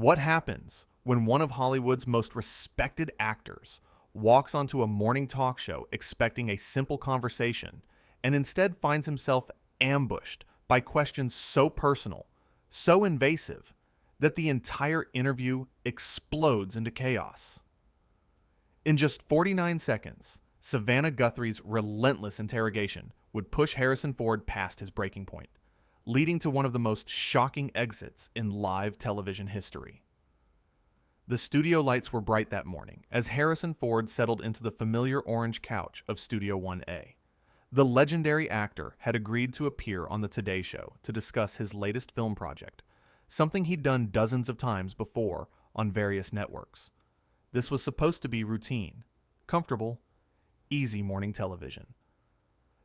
What happens when one of Hollywood's most respected actors walks onto a morning talk show expecting a simple conversation and instead finds himself ambushed by questions so personal, so invasive, that the entire interview explodes into chaos? In just 49 seconds, Savannah Guthrie's relentless interrogation would push Harrison Ford past his breaking point, leading to one of the most shocking exits in live television history. The studio lights were bright that morning as Harrison Ford settled into the familiar orange couch of Studio 1A. The legendary actor had agreed to appear on the Today Show to discuss his latest film project, something he'd done dozens of times before on various networks. This was supposed to be routine, comfortable, easy morning television.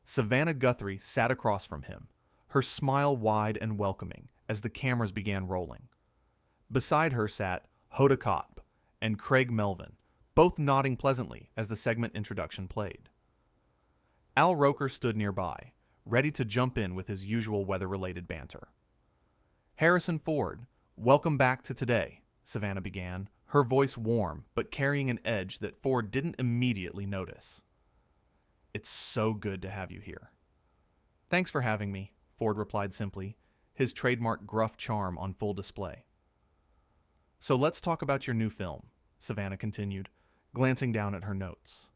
Savannah Guthrie sat across from him, her smile wide and welcoming as the cameras began rolling. Beside her sat Hoda Kotb and Craig Melvin, both nodding pleasantly as the segment introduction played. Al Roker stood nearby, ready to jump in with his usual weather-related banter. "Harrison Ford, welcome back to Today," Savannah began, her voice warm but carrying an edge that Ford didn't immediately notice. "It's so good to have you here." "Thanks for having me," Ford replied simply, his trademark gruff charm on full display. "So let's talk about your new film," Savannah continued, glancing down at her notes.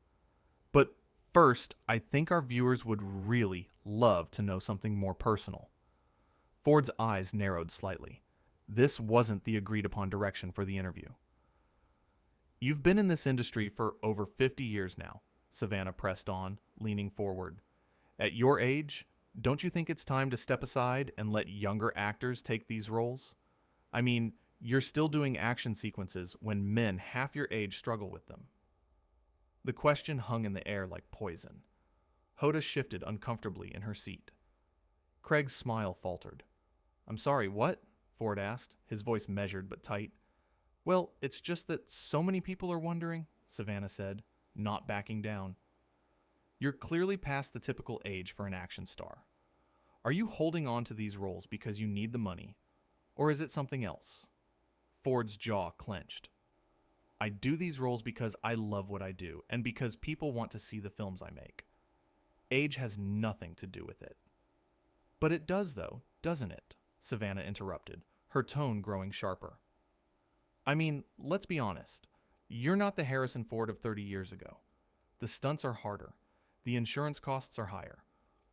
"But first, I think our viewers would really love to know something more personal." Ford's eyes narrowed slightly. This wasn't the agreed-upon direction for the interview. "You've been in this industry for over 50 years now," Savannah pressed on, leaning forward. "At your age, don't you think it's time to step aside and let younger actors take these roles? I mean, you're still doing action sequences when men half your age struggle with them." The question hung in the air like poison. Hoda shifted uncomfortably in her seat. Craig's smile faltered. "I'm sorry, what?" Ford asked, his voice measured but tight. "Well, it's just that so many people are wondering," Savannah said, not backing down. "You're clearly past the typical age for an action star. Are you holding on to these roles because you need the money, or is it something else?" Ford's jaw clenched. "I do these roles because I love what I do, and because people want to see the films I make. Age has nothing to do with it." "But it does, though, doesn't it?" Savannah interrupted, her tone growing sharper. "I mean, let's be honest. You're not the Harrison Ford of 30 years ago. The stunts are harder. The insurance costs are higher.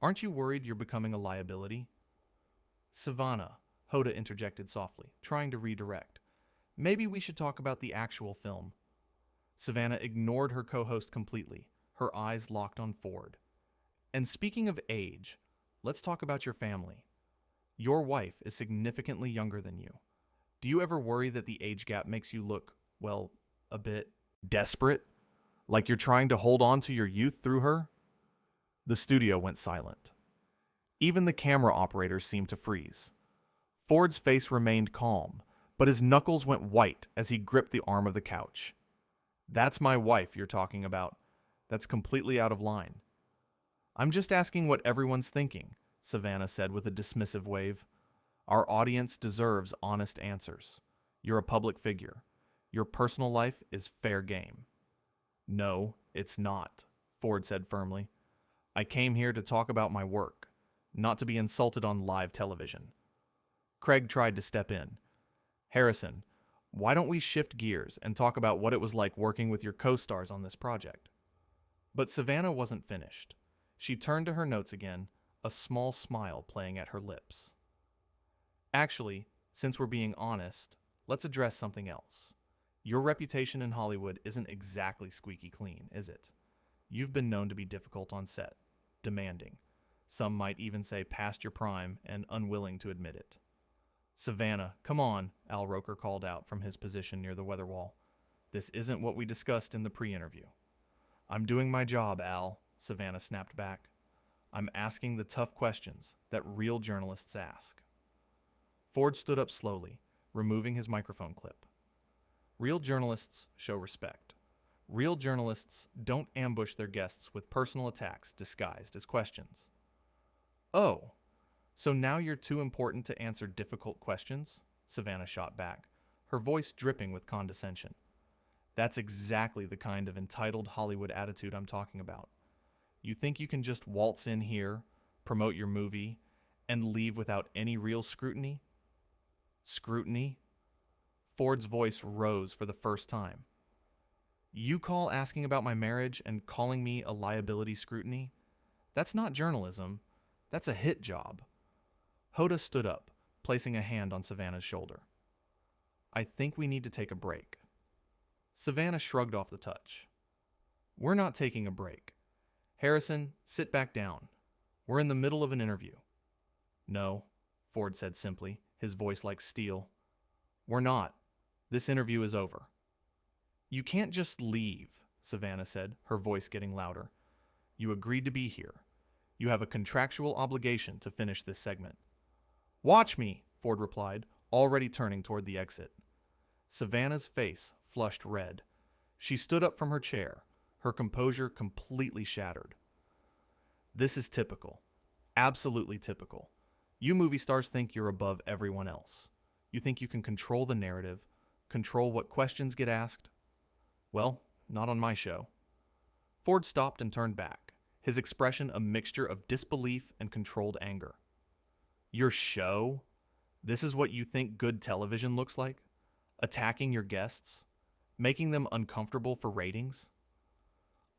Aren't you worried you're becoming a liability?" "Savannah," Hoda interjected softly, trying to redirect. "Maybe we should talk about the actual film." Savannah ignored her co-host completely, her eyes locked on Ford. "And speaking of age, let's talk about your family. Your wife is significantly younger than you. Do you ever worry that the age gap makes you look, well, a bit desperate? Like you're trying to hold on to your youth through her?" The studio went silent. Even the camera operators seemed to freeze. Ford's face remained calm, but his knuckles went white as he gripped the arm of the couch. "That's my wife you're talking about. That's completely out of line." "I'm just asking what everyone's thinking," Savannah said with a dismissive wave. "Our audience deserves honest answers. You're a public figure. Your personal life is fair game." "No, it's not," Ford said firmly. "I came here to talk about my work, not to be insulted on live television." Craig tried to step in. "Harrison, why don't we shift gears and talk about what it was like working with your co-stars on this project?" But Savannah wasn't finished. She turned to her notes again, a small smile playing at her lips. "Actually, since we're being honest, let's address something else. Your reputation in Hollywood isn't exactly squeaky clean, is it? You've been known to be difficult on set, demanding. Some might even say past your prime and unwilling to admit it." "Savannah, come on," Al Roker called out from his position near the weather wall. "This isn't what we discussed in the pre-interview." "I'm doing my job, Al," Savannah snapped back. "I'm asking the tough questions that real journalists ask." Ford stood up slowly, removing his microphone clip. "Real journalists show respect. Real journalists don't ambush their guests with personal attacks disguised as questions." "Oh, so now you're too important to answer difficult questions?" Savannah shot back, her voice dripping with condescension. That's exactly the kind of entitled Hollywood attitude I'm talking about. You think you can just waltz in here, promote your movie, and leave without any real scrutiny? Scrutiny? Ford's voice rose for the first time. You call asking about my marriage and calling me a liability scrutiny? That's not journalism. That's a hit job. Hoda stood up, placing a hand on Savannah's shoulder. I think we need to take a break. Savannah shrugged off the touch. We're not taking a break. Harrison, sit back down. We're in the middle of an interview. No, Ford said simply, his voice like steel. We're not. This interview is over. You can't just leave, Savannah said, her voice getting louder. You agreed to be here. You have a contractual obligation to finish this segment. Watch me, Ford replied, already turning toward the exit. Savannah's face flushed red. She stood up from her chair, her composure completely shattered. This is typical. Absolutely typical. You movie stars think you're above everyone else. You think you can control the narrative, control what questions get asked. Well, not on my show. Ford stopped and turned back, his expression a mixture of disbelief and controlled anger. Your show? This is what you think good television looks like? Attacking your guests? Making them uncomfortable for ratings?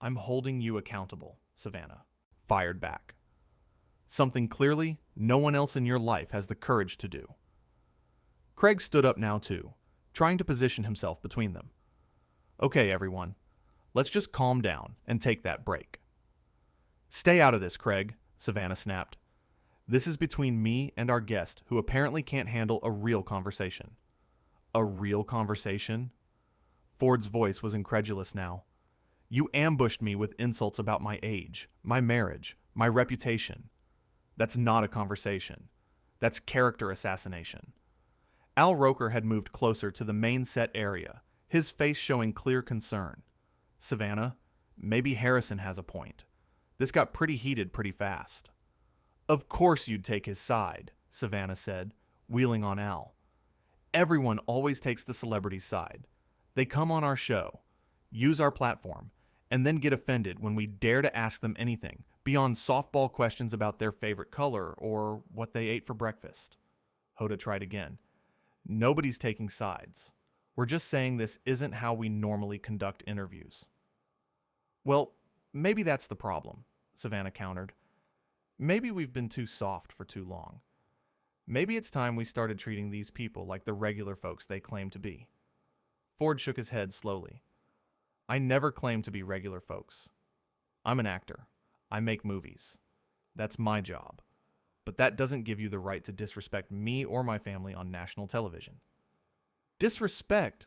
I'm holding you accountable, Savannah fired back. Something clearly no one else in your life has the courage to do. Craig stood up now too, trying to position himself between them. Okay, everyone, let's just calm down and take that break. Stay out of this, Craig, Savannah snapped. This is between me and our guest, who apparently can't handle a real conversation. A real conversation? Ford's voice was incredulous now. You ambushed me with insults about my age, my marriage, my reputation. That's not a conversation. That's character assassination. Al Roker had moved closer to the main set area, his face showing clear concern. Savannah, maybe Harrison has a point. This got pretty heated pretty fast. Of course you'd take his side, Savannah said, wheeling on Al. Everyone always takes the celebrity's side. They come on our show, use our platform, and then get offended when we dare to ask them anything beyond softball questions about their favorite color or what they ate for breakfast. Hoda tried again. Nobody's taking sides. We're just saying this isn't how we normally conduct interviews. Well, maybe that's the problem, Savannah countered. Maybe we've been too soft for too long. Maybe it's time we started treating these people like the regular folks they claim to be. Ford shook his head slowly. I never claimed to be regular folks. I'm an actor. I make movies. That's my job. But that doesn't give you the right to disrespect me or my family on national television. Disrespect?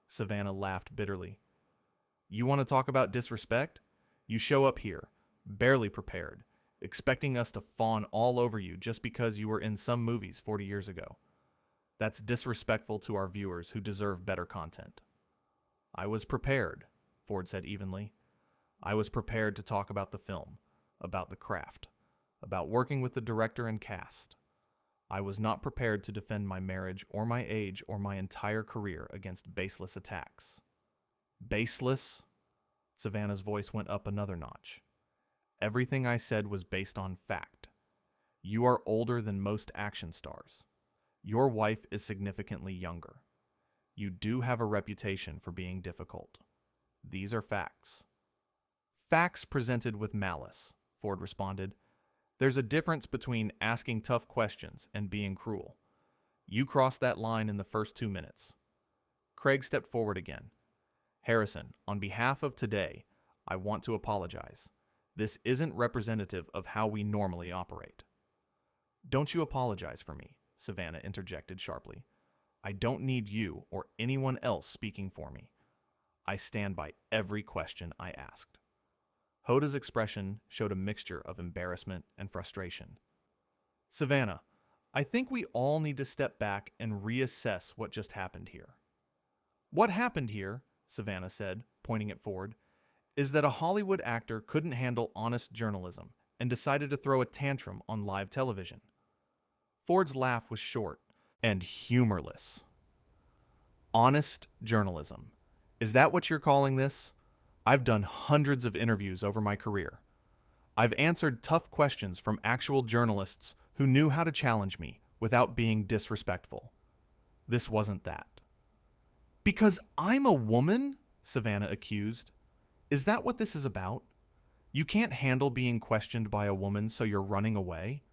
Savannah laughed bitterly. You want to talk about disrespect? You show up here, barely prepared, expecting us to fawn all over you just because you were in some movies 40 years ago. That's disrespectful to our viewers who deserve better content. I was prepared, Ford said evenly. I was prepared to talk about the film, about the craft, about working with the director and cast. I was not prepared to defend my marriage or my age or my entire career against baseless attacks. Baseless? Savannah's voice went up another notch. Everything I said was based on fact. You are older than most action stars. Your wife is significantly younger. You do have a reputation for being difficult. These are facts. Facts presented with malice, Ford responded. There's a difference between asking tough questions and being cruel. You crossed that line in the first 2 minutes. Craig stepped forward again. Harrison, on behalf of today, I want to apologize. This isn't representative of how we normally operate. Don't you apologize for me, Savannah interjected sharply. I don't need you or anyone else speaking for me. I stand by every question I asked. Hoda's expression showed a mixture of embarrassment and frustration. Savannah, I think we all need to step back and reassess what just happened here. What happened here, Savannah said, pointing at Ford, is that a Hollywood actor couldn't handle honest journalism and decided to throw a tantrum on live television. Ford's laugh was short and humorless. Honest journalism. Is that what you're calling this? I've done hundreds of interviews over my career. I've answered tough questions from actual journalists who knew how to challenge me without being disrespectful. This wasn't that. Because I'm a woman? Savannah accused. Is that what this is about? You can't handle being questioned by a woman, so you're running away?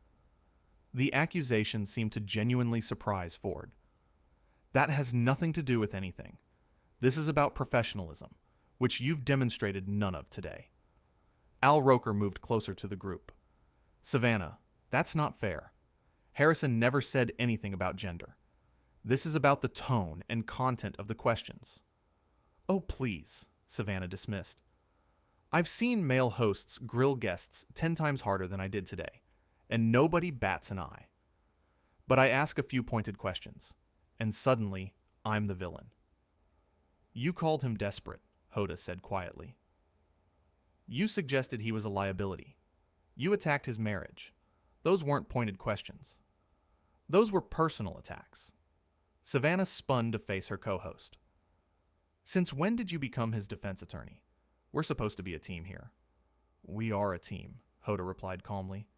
The accusation seemed to genuinely surprise Ford. That has nothing to do with anything. This is about professionalism, which you've demonstrated none of today. Al Roker moved closer to the group. Savannah, that's not fair. Harrison never said anything about gender. This is about the tone and content of the questions. Oh, please, Savannah dismissed. I've seen male hosts grill guests 10 times harder than I did today, and nobody bats an eye. But I ask a few pointed questions, and suddenly I'm the villain. You called him desperate, Hoda said quietly. You suggested he was a liability. You attacked his marriage. Those weren't pointed questions. Those were personal attacks. Savannah spun to face her co-host. Since when did you become his defense attorney? We're supposed to be a team here. We are a team, Hoda replied calmly.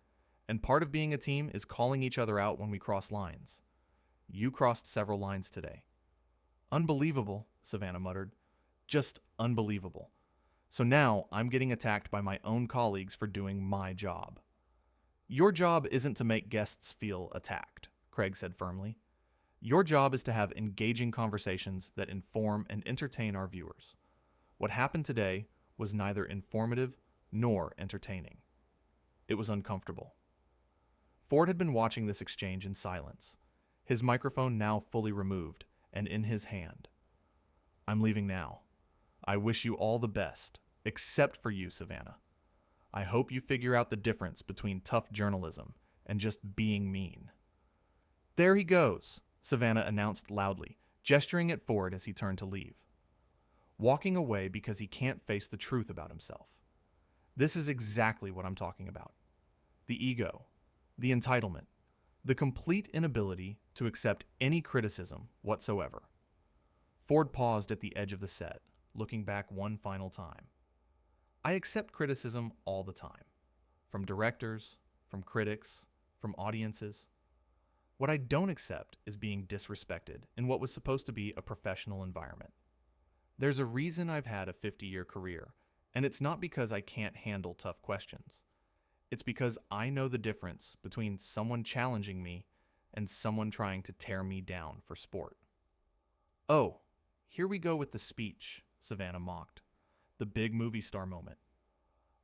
And part of being a team is calling each other out when we cross lines. You crossed several lines today. Unbelievable, Savannah muttered. Just unbelievable. So now I'm getting attacked by my own colleagues for doing my job. Your job isn't to make guests feel attacked, Craig said firmly. Your job is to have engaging conversations that inform and entertain our viewers. What happened today was neither informative nor entertaining. It was uncomfortable. Ford had been watching this exchange in silence, his microphone now fully removed and in his hand. I'm leaving now. I wish you all the best, except for you, Savannah. I hope you figure out the difference between tough journalism and just being mean. There he goes, Savannah announced loudly, gesturing at Ford as he turned to leave. Walking away because he can't face the truth about himself. This is exactly what I'm talking about. The ego, the entitlement, the complete inability to accept any criticism whatsoever. Ford paused at the edge of the set, looking back one final time. I accept criticism all the time, from directors, from critics, from audiences. What I don't accept is being disrespected in what was supposed to be a professional environment. There's a reason I've had a 50-year career, and it's not because I can't handle tough questions. It's because I know the difference between someone challenging me and someone trying to tear me down for sport. Oh, here we go with the speech, Savannah mocked. The big movie star moment.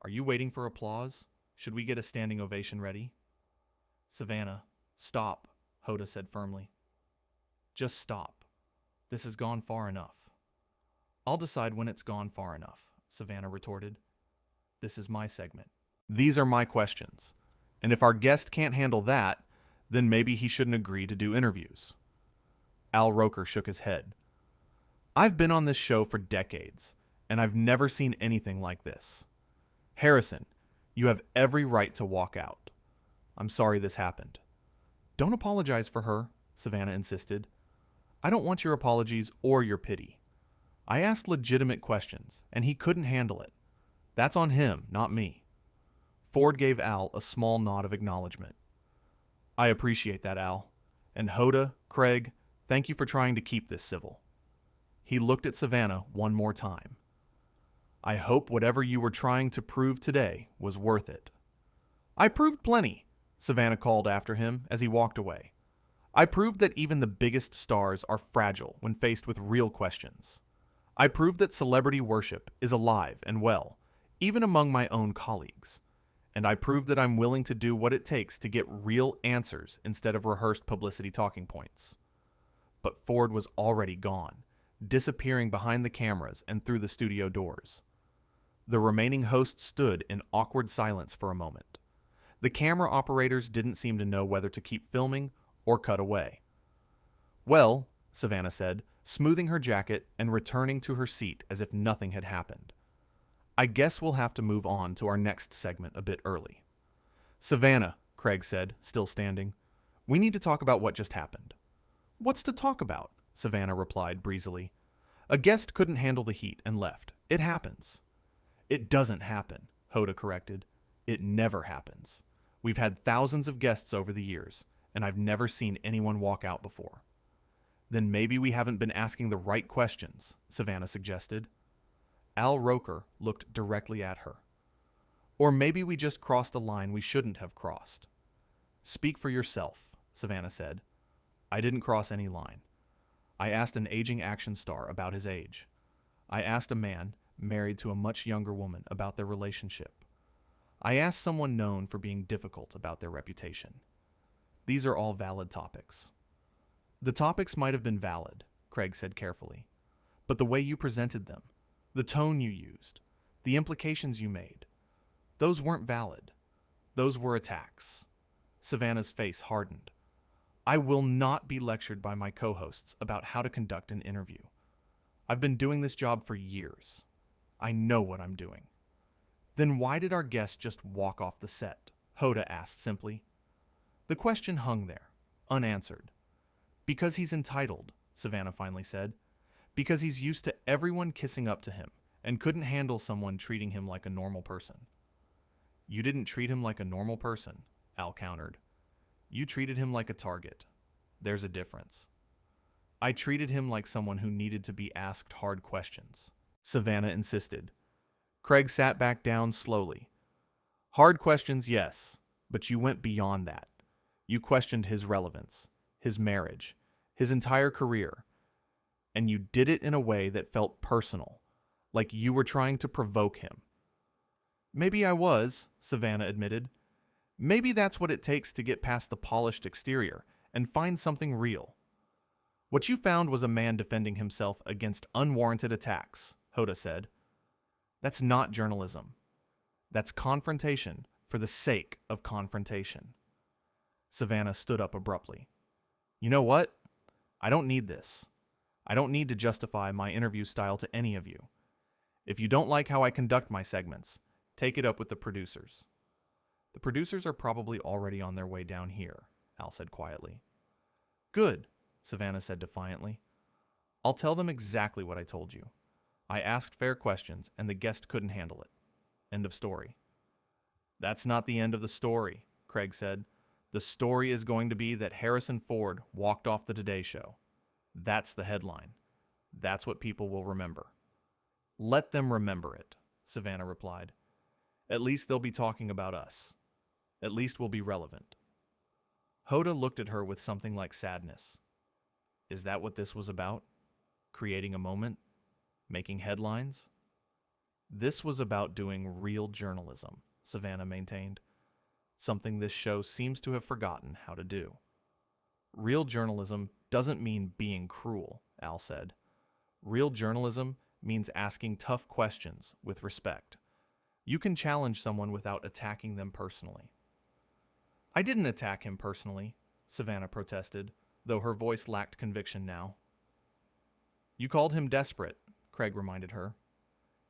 Are you waiting for applause? Should we get a standing ovation ready? Savannah, stop, Hoda said firmly. Just stop. This has gone far enough. I'll decide when it's gone far enough, Savannah retorted. This is my segment. These are my questions. And if our guest can't handle that, then maybe he shouldn't agree to do interviews. Al Roker shook his head. I've been on this show for decades, and I've never seen anything like this. Harrison, you have every right to walk out. I'm sorry this happened. Don't apologize for her, Savannah insisted. I don't want your apologies or your pity. I asked legitimate questions, and he couldn't handle it. That's on him, not me. Ford gave Al a small nod of acknowledgement. I appreciate that, Al. And Hoda, Craig, thank you for trying to keep this civil. He looked at Savannah one more time. I hope whatever you were trying to prove today was worth it. I proved plenty, Savannah called after him as he walked away. I proved that even the biggest stars are fragile when faced with real questions. I proved that celebrity worship is alive and well, even among my own colleagues. And I proved that I'm willing to do what it takes to get real answers instead of rehearsed publicity talking points. But Ford was already gone, disappearing behind the cameras and through the studio doors. The remaining hosts stood in awkward silence for a moment. The camera operators didn't seem to know whether to keep filming or cut away. Well, Savannah said, smoothing her jacket and returning to her seat as if nothing had happened. I guess we'll have to move on to our next segment a bit early. Savannah, Craig said, still standing, we need to talk about what just happened. What's to talk about? Savannah replied breezily. A guest couldn't handle the heat and left. It happens. It doesn't happen, Hoda corrected. It never happens. We've had thousands of guests over the years, and I've never seen anyone walk out before. Then maybe we haven't been asking the right questions, Savannah suggested. Al Roker looked directly at her. Or maybe we just crossed a line we shouldn't have crossed. Speak for yourself, Savannah said. I didn't cross any line. I asked an aging action star about his age. I asked a man married to a much younger woman about their relationship. I asked someone known for being difficult about their reputation. These are all valid topics. The topics might have been valid, Craig said carefully, but the way you presented them, the tone you used, the implications you made, those weren't valid. Those were attacks. Savannah's face hardened. I will not be lectured by my co-hosts about how to conduct an interview. I've been doing this job for years. I know what I'm doing. Then why did our guest just walk off the set? Hoda asked simply. The question hung there, unanswered. Because he's entitled, Savannah finally said. Because he's used to everyone kissing up to him and couldn't handle someone treating him like a normal person. You didn't treat him like a normal person, Al countered. You treated him like a target. There's a difference. I treated him like someone who needed to be asked hard questions, Savannah insisted. Craig sat back down slowly. Hard questions, yes, but you went beyond that. You questioned his relevance, his marriage, his entire career, and you did it in a way that felt personal, like you were trying to provoke him. Maybe I was, Savannah admitted. Maybe that's what it takes to get past the polished exterior and find something real. What you found was a man defending himself against unwarranted attacks, Hoda said. That's not journalism. That's confrontation for the sake of confrontation. Savannah stood up abruptly. You know what? I don't need this. I don't need to justify my interview style to any of you. If you don't like how I conduct my segments, take it up with the producers. The producers are probably already on their way down here, Al said quietly. Good, Savannah said defiantly. I'll tell them exactly what I told you. I asked fair questions, and the guest couldn't handle it. End of story. That's not the end of the story, Craig said. The story is going to be that Harrison Ford walked off the Today Show. That's the headline. That's what people will remember. Let them remember it, Savannah replied. At least they'll be talking about us. At least we'll be relevant. Hoda looked at her with something like sadness. Is that what this was about? Creating a moment? Making headlines? This was about doing real journalism, Savannah maintained. Something this show seems to have forgotten how to do. Real journalism doesn't mean being cruel, Al said. Real journalism means asking tough questions with respect. You can challenge someone without attacking them personally. I didn't attack him personally, Savannah protested, though her voice lacked conviction now. You called him desperate, Craig reminded her.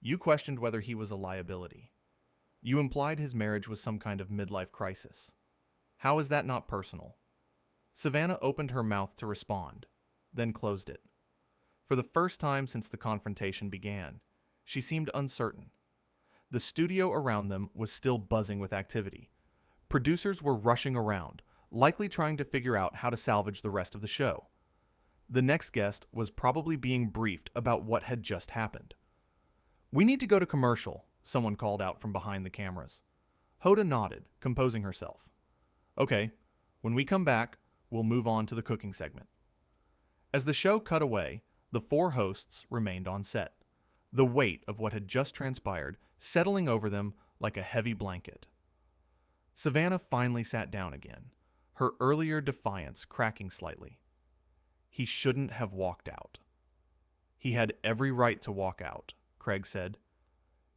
You questioned whether he was a liability. You implied his marriage was some kind of midlife crisis. How is that not personal? Savannah opened her mouth to respond, then closed it. For the first time since the confrontation began, she seemed uncertain. The studio around them was still buzzing with activity. Producers were rushing around, likely trying to figure out how to salvage the rest of the show. The next guest was probably being briefed about what had just happened. We need to go to commercial, someone called out from behind the cameras. Hoda nodded, composing herself. Okay, when we come back, we'll move on to the cooking segment. As the show cut away, the four hosts remained on set, the weight of what had just transpired settling over them like a heavy blanket. Savannah finally sat down again, her earlier defiance cracking slightly. He shouldn't have walked out. He had every right to walk out, Craig said.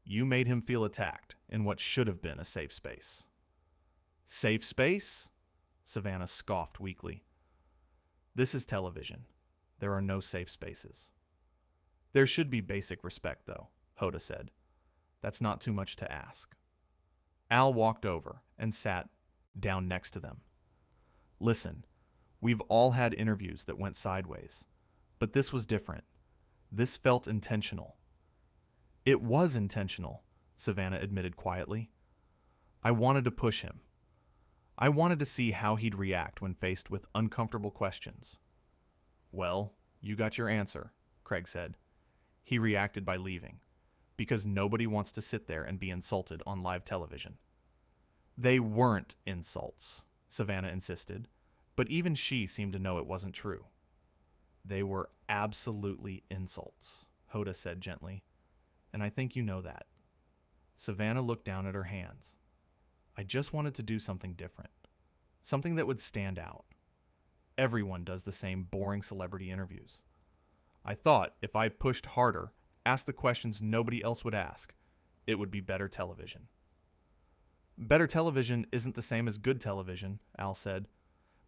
You made him feel attacked in what should have been a safe space. Safe space? Savannah scoffed weakly. This is television. There are no safe spaces. There should be basic respect, though, Hoda said. That's not too much to ask. Al walked over and sat down next to them. Listen, we've all had interviews that went sideways. But this was different. This felt intentional. It was intentional, Savannah admitted quietly. I wanted to push him. I wanted to see how he'd react when faced with uncomfortable questions. Well, you got your answer, Craig said. He reacted by leaving, because nobody wants to sit there and be insulted on live television. They weren't insults, Savannah insisted, but even she seemed to know it wasn't true. They were absolutely insults, Hoda said gently, and I think you know that. Savannah looked down at her hands. I just wanted to do something different, something that would stand out. Everyone does the same boring celebrity interviews. I thought if I pushed harder, asked the questions nobody else would ask, it would be better television. Better television isn't the same as good television, Al said.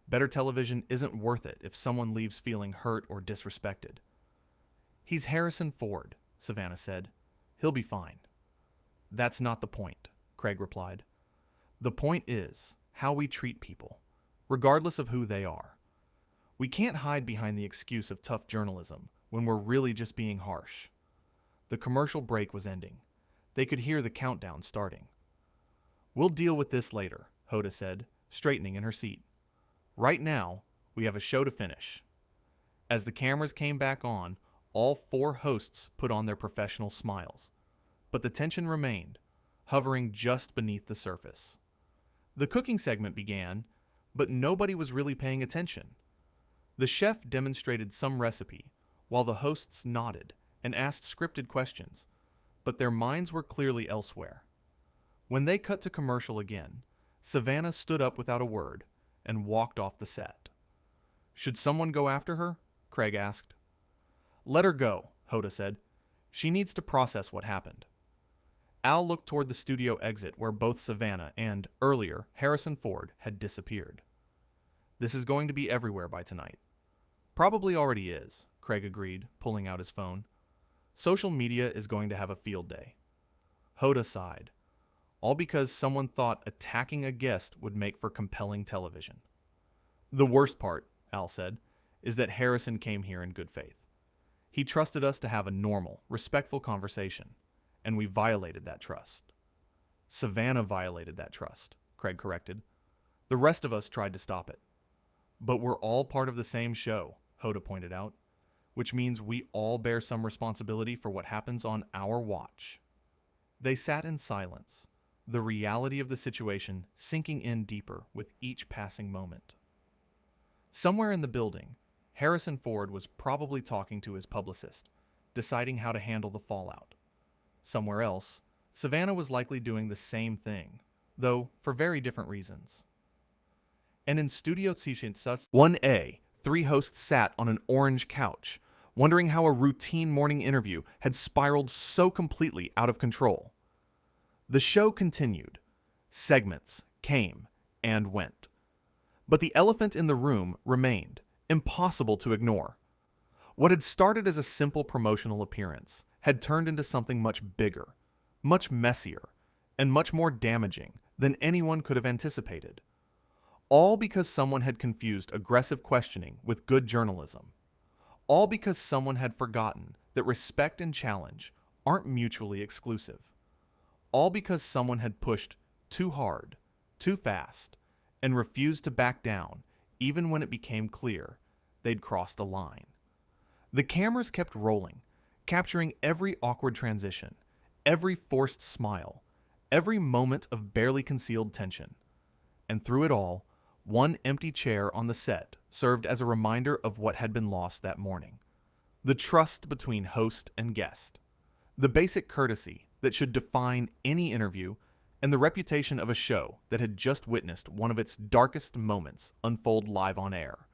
Better television isn't worth it if someone leaves feeling hurt or disrespected. He's Harrison Ford, Savannah said. He'll be fine. That's not the point, Craig replied. The point is how we treat people, regardless of who they are. We can't hide behind the excuse of tough journalism when we're really just being harsh. The commercial break was ending. They could hear the countdown starting. We'll deal with this later, Hoda said, straightening in her seat. Right now, we have a show to finish. As the cameras came back on, all four hosts put on their professional smiles. But the tension remained, hovering just beneath the surface. The cooking segment began, but nobody was really paying attention. The chef demonstrated some recipe, while the hosts nodded and asked scripted questions, but their minds were clearly elsewhere. When they cut to commercial again, Savannah stood up without a word and walked off the set. Should someone go after her? Craig asked. Let her go, Hoda said. She needs to process what happened. Al looked toward the studio exit where both Savannah and, earlier, Harrison Ford had disappeared. This is going to be everywhere by tonight. Probably already is, Craig agreed, pulling out his phone. Social media is going to have a field day. Hoda sighed. All because someone thought attacking a guest would make for compelling television. The worst part, Al said, is that Harrison came here in good faith. He trusted us to have a normal, respectful conversation, and we violated that trust. Savannah violated that trust, Craig corrected. The rest of us tried to stop it. But we're all part of the same show, Hoda pointed out, which means we all bear some responsibility for what happens on our watch. They sat in silence, the reality of the situation sinking in deeper with each passing moment. Somewhere in the building, Harrison Ford was probably talking to his publicist, deciding how to handle the fallout. Somewhere else, Savannah was likely doing the same thing, though for very different reasons. And in Studio 1A, three hosts sat on an orange couch, wondering how a routine morning interview had spiraled so completely out of control. The show continued. Segments came and went. But the elephant in the room remained, impossible to ignore. What had started as a simple promotional appearance had turned into something much bigger, much messier, and much more damaging than anyone could have anticipated. All because someone had confused aggressive questioning with good journalism. All because someone had forgotten that respect and challenge aren't mutually exclusive. All because someone had pushed too hard, too fast, and refused to back down even when it became clear they'd crossed a line. The cameras kept rolling, capturing every awkward transition, every forced smile, every moment of barely concealed tension. And through it all, one empty chair on the set served as a reminder of what had been lost that morning. The trust between host and guest. The basic courtesy that should define any interview, and the reputation of a show that had just witnessed one of its darkest moments unfold live on air.